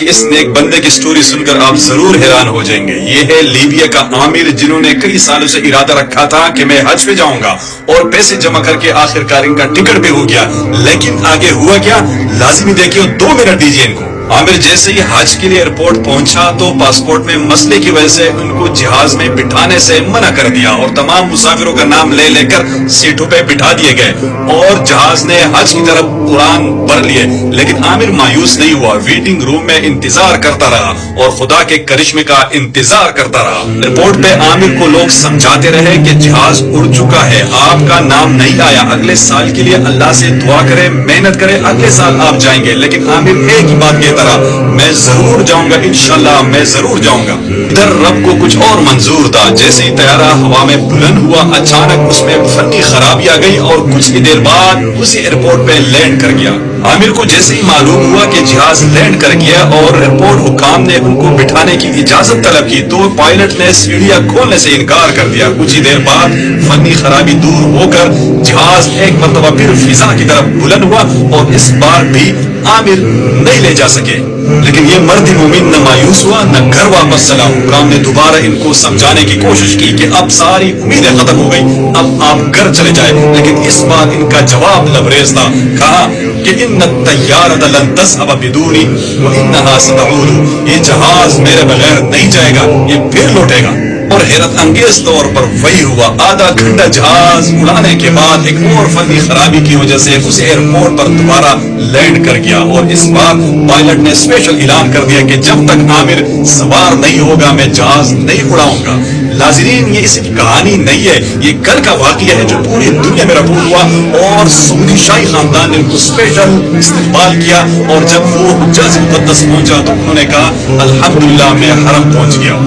کہ اس نیک بندے کی سٹوری سن کر آپ ضرور حیران ہو جائیں گے. یہ ہے لیبیا کا عامر جنہوں نے کئی سالوں سے ارادہ رکھا تھا کہ میں حج پہ جاؤں گا اور پیسے جمع کر کے آخر کار ان کا ٹکٹ بھی ہو گیا. لیکن آگے ہوا کیا لازمی دیکھیے. 2 منٹ دیجیے ان کو. عامر جیسے ہی حج کے لیے ایئرپورٹ پہنچا تو پاسپورٹ میں مسئلے کی وجہ سے ان کو جہاز میں بٹھانے سے منع کر دیا اور تمام مسافروں کا نام لے لے کر سیٹوں پہ بٹھا دیے گئے اور جہاز نے حج کی طرف اڑان بھر لیے. لیکن عامر مایوس نہیں ہوا. ویٹنگ روم میں انتظار کرتا رہا اور خدا کے کرشمے کا انتظار کرتا رہا. ایئرپورٹ پہ عامر کو لوگ سمجھاتے رہے کہ جہاز اڑ چکا ہے, آپ کا نام نہیں آیا, اگلے سال کے لیے اللہ سے دعا کرے, محنت کرے, اگلے سال آپ جائیں گے. لیکن عامر ایک ہی بات کہتا رہا, میں ضرور جاؤں گا, انشاءاللہ میں ضرور جاؤں گا. ادھر رب کو کچھ اور منظور تھا. جیسے ہی طیارہ ہوا میں بلند ہوا اچانک اس میں فنی خرابی آ گئی اور کچھ ہی دیر بعد اسی ایئرپورٹ پہ لینڈ کر گیا. عامر کو جیسے ہی معلوم ہوا کہ جہاز لینڈ کر گیا اور ایئرپورٹ حکام نے ان کو بٹھانے کی اجازت طلب کی تو پائلٹ نے سیڑھیاں کھولنے سے انکار کر دیا. کچھ ہی دیر بعد فنی خرابی دور ہو کر جہاز ایک مرتبہ پھر فضا کی طرف بلند ہوا اور اس بار بھی عامر نہیں لے جا سکے. لیکن یہ مرد مومن نہ مایوس ہوا نہ گھر واپس چلا. حکام نے دوبارہ ان کو سمجھانے کی کوشش کی کہ اب ساری امیدیں ختم ہو گئی, اب آپ گھر چلے جائیں. لیکن اس بار ان کا جواب لبریز تھا. کہا کہ ان الطیارۃ لن تذهب بدونی وانها ستعود. یہ جہاز میرے بغیر نہیں جائے گا, یہ پھر لوٹے گا. اور حیرت انگیز طور پر وہی ہوا. آدھا گھنٹہ جہاز اڑانے کے بعد ایک اور فنی خرابی کی وجہ سے اس ایئرپورٹ پر دوبارہ لینڈ کر گیا اور اس بار پائلٹ نے اسپیشل اعلان کر دیا کہ جب تک عامر سوار نہیں ہوگا میں جہاز نہیں اڑاؤں گا. ناظرین یہ صرف کہانی نہیں ہے, یہ کل کا واقعہ ہے جو پوری دنیا میں رپورٹ ہوا اور سعودی شاہی خاندان نے ان کو اسپیشل استقبال کیا. اور جب وہ حجاز مقدس پہنچا تو انہوں نے کہا الحمدللہ میں حرم پہنچ گیا.